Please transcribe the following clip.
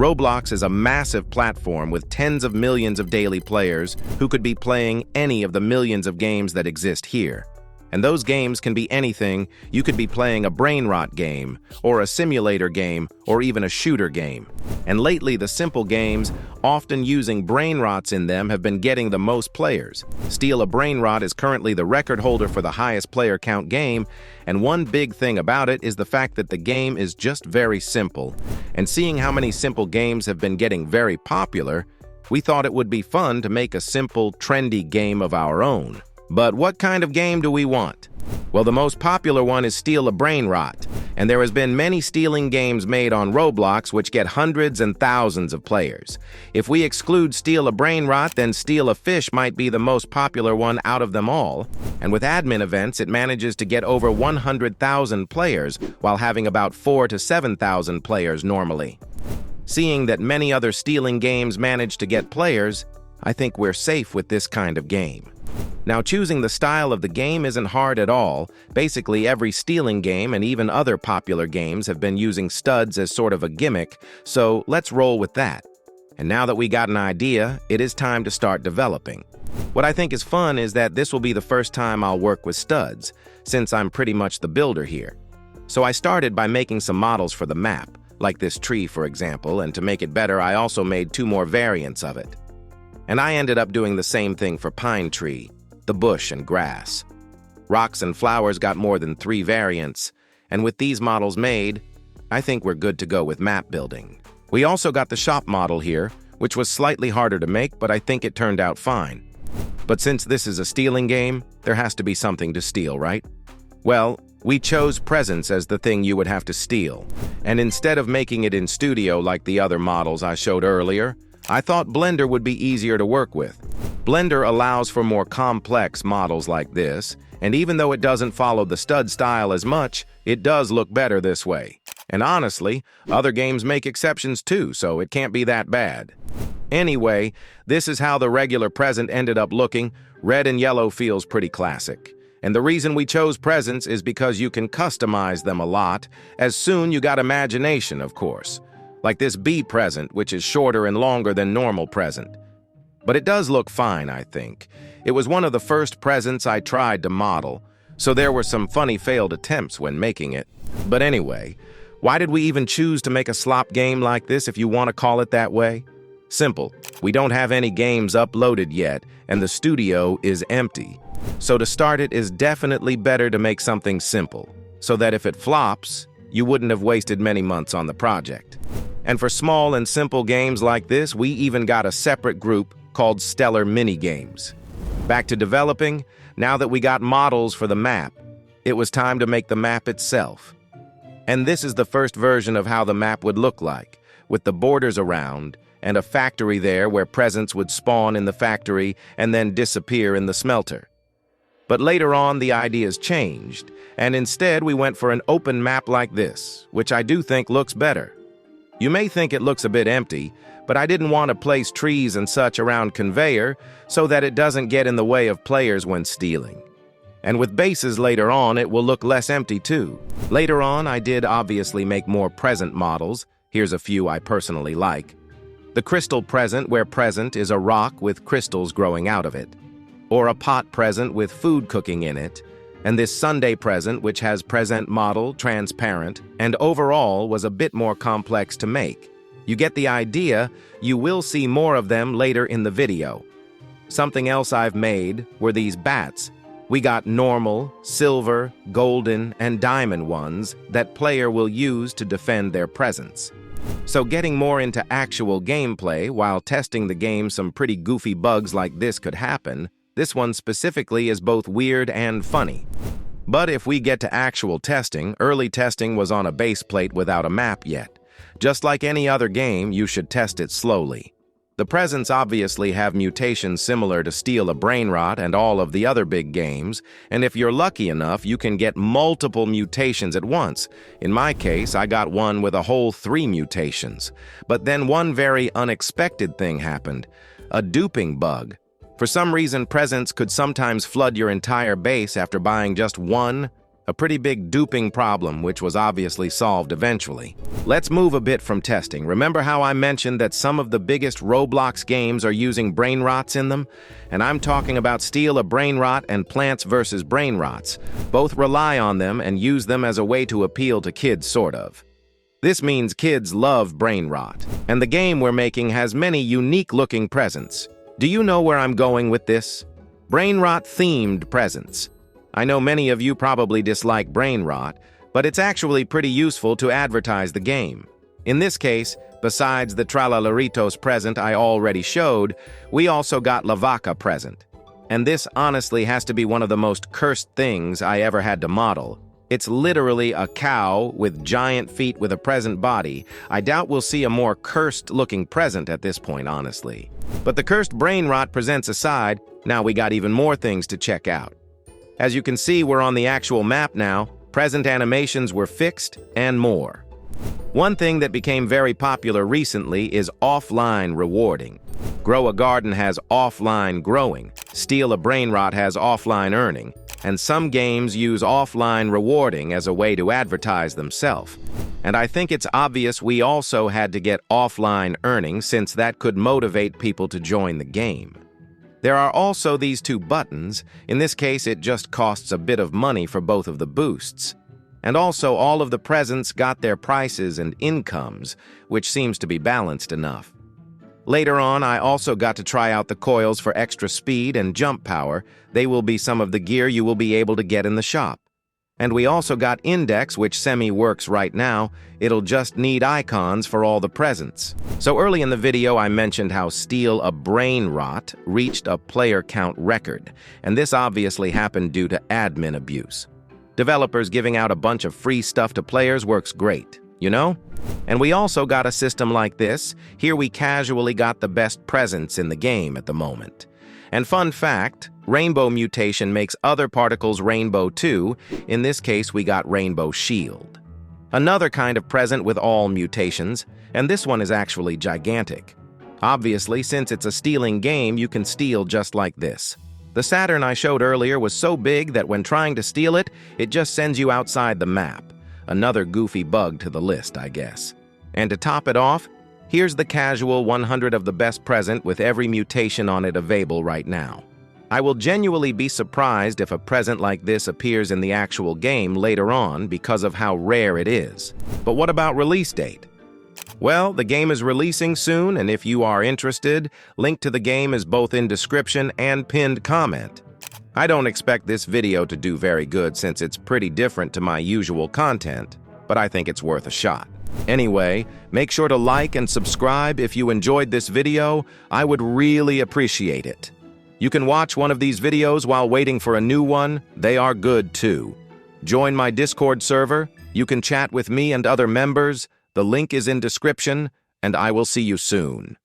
Roblox is a massive platform with tens of millions of daily players who could be playing any of the millions of games that exist here. And those games can be anything. You could be playing a brain rot game, or a simulator game, or even a shooter game. And lately, the simple games, often using brain rots in them, have been getting the most players. Steal a Brain Rot is currently the record holder for the highest player count game, and one big thing about it is the fact that the game is just very simple. And seeing how many simple games have been getting very popular, we thought it would be fun to make a simple, trendy game of our own. But what kind of game do we want? Well, the most popular one is Steal a Brain Rot, and there has been many stealing games made on Roblox which get hundreds and thousands of players. If we exclude Steal a Brain Rot, then Steal a Fish might be the most popular one out of them all, and with admin events it manages to get over 100,000 players while having about 4,000 to 7,000 players normally. Seeing that many other stealing games manage to get players, I think we're safe with this kind of game. Now, choosing the style of the game isn't hard at all. Basically, every stealing game and even other popular games have been using studs as sort of a gimmick, so let's roll with that. And now that we got an idea, it is time to start developing. What I think is fun is that this will be the first time I'll work with studs, since I'm pretty much the builder here. So I started by making some models for the map, like this tree for example, and to make it better I also made 2 more variants of it. And I ended up doing the same thing for pine tree, the bush and grass. Rocks and flowers got more than 3 variants, and with these models made, I think we're good to go with map building. We also got the shop model here, which was slightly harder to make, but I think it turned out fine. But since this is a stealing game, there has to be something to steal, right? Well, we chose presents as the thing you would have to steal, and instead of making it in studio like the other models I showed earlier, I thought Blender would be easier to work with. Blender allows for more complex models like this, and even though it doesn't follow the stud style as much, it does look better this way. And honestly, other games make exceptions too, so it can't be that bad. Anyway, this is how the regular present ended up looking. Red and yellow feels pretty classic. And the reason we chose presents is because you can customize them a lot, as soon you got imagination, of course. Like this bee present, which is shorter and longer than normal present. But it does look fine, I think. It was one of the first presents I tried to model, so there were some funny failed attempts when making it. But anyway, why did we even choose to make a slop game like this, if you want to call it that way? Simple. We don't have any games uploaded yet, and the studio is empty. So to start it is definitely better to make something simple, so that if it flops, you wouldn't have wasted many months on the project. And for small and simple games like this, we even got a separate group called Stellar Minigames. Back to developing, now that we got models for the map, it was time to make the map itself. And this is the first version of how the map would look like, with the borders around, and a factory there where presents would spawn in the factory and then disappear in the smelter. But later on, the ideas changed, and instead we went for an open map like this, which I do think looks better. You may think it looks a bit empty, but I didn't want to place trees and such around conveyor so that it doesn't get in the way of players when stealing. And with bases later on, it will look less empty too. Later on, I did obviously make more present models. Here's a few I personally like. The crystal present, where present is a rock with crystals growing out of it. Or a pot present with food cooking in it. And this Sunday present, which has present model, transparent, and overall was a bit more complex to make. You get the idea. You will see more of them later in the video. Something else I've made were these bats. We got normal, silver, golden, and diamond ones that player will use to defend their presents. So getting more into actual gameplay while testing the game, some pretty goofy bugs like this could happen. This one specifically is both weird and funny. But if we get to actual testing, early testing was on a base plate without a map yet. Just like any other game, you should test it slowly. The presents obviously have mutations similar to Steal a Brain Rot and all of the other big games, and if you're lucky enough, you can get multiple mutations at once. In my case, I got one with a whole 3 mutations. But then one very unexpected thing happened, a duping bug. For some reason, presents could sometimes flood your entire base after buying just one A pretty big duping problem, which was obviously solved eventually. Let's move a bit from testing. Remember how I mentioned that some of the biggest Roblox games are using brain rots in them? And I'm talking about Steal a Brain Rot and Plants vs. Brain Rots. Both rely on them and use them as a way to appeal to kids, sort of. This means kids love brain rot, and the game we're making has many unique-looking presents. Do you know where I'm going with this? Brain rot-themed presents. I know many of you probably dislike brain rot, but it's actually pretty useful to advertise the game. In this case, besides the Tralalaritos present I already showed, we also got La Vaca present. And this honestly has to be one of the most cursed things I ever had to model. It's literally a cow with giant feet with a present body. I doubt we'll see a more cursed-looking present at this point, honestly. But the cursed brain rot presents aside, now we got even more things to check out. As you can see, we're on the actual map now. Present animations were fixed, and more. One thing that became very popular recently is offline rewarding. Grow a Garden has offline growing. Steal a Brain Rot has offline earning. And some games use offline rewarding as a way to advertise themselves. And I think it's obvious we also had to get offline earning since that could motivate people to join the game. There are also these two buttons. In this case, it just costs a bit of money for both of the boosts. And also, all of the presents got their prices and incomes, which seems to be balanced enough. Later on, I also got to try out the coils for extra speed and jump power. They will be some of the gear you will be able to get in the shop. And we also got Index, which semi-works right now. It'll just need icons for all the presents. So early in the video, I mentioned how Steal a Brain Rot reached a player count record, and this obviously happened due to admin abuse. Developers giving out a bunch of free stuff to players works great, you know? And we also got a system like this. Here we casually got the best presents in the game at the moment. And fun fact, rainbow mutation makes other particles rainbow too. In this case, we got Rainbow Shield. Another kind of present with all mutations, and this one is actually gigantic. Obviously, since it's a stealing game, you can steal just like this. The Saturn I showed earlier was so big that when trying to steal it, it just sends you outside the map. Another goofy bug to the list, I guess. And to top it off, here's the casual 100 of the best present with every mutation on it available right now. I will genuinely be surprised if a present like this appears in the actual game later on because of how rare it is. But what about release date? Well, the game is releasing soon, and if you are interested, link to the game is both in description and pinned comment. I don't expect this video to do very good since it's pretty different to my usual content, but I think it's worth a shot. Anyway, make sure to like and subscribe if you enjoyed this video. I would really appreciate it. You can watch one of these videos while waiting for a new one. They are good too. Join my Discord server. You can chat with me and other members. The link is in description, and I will see you soon.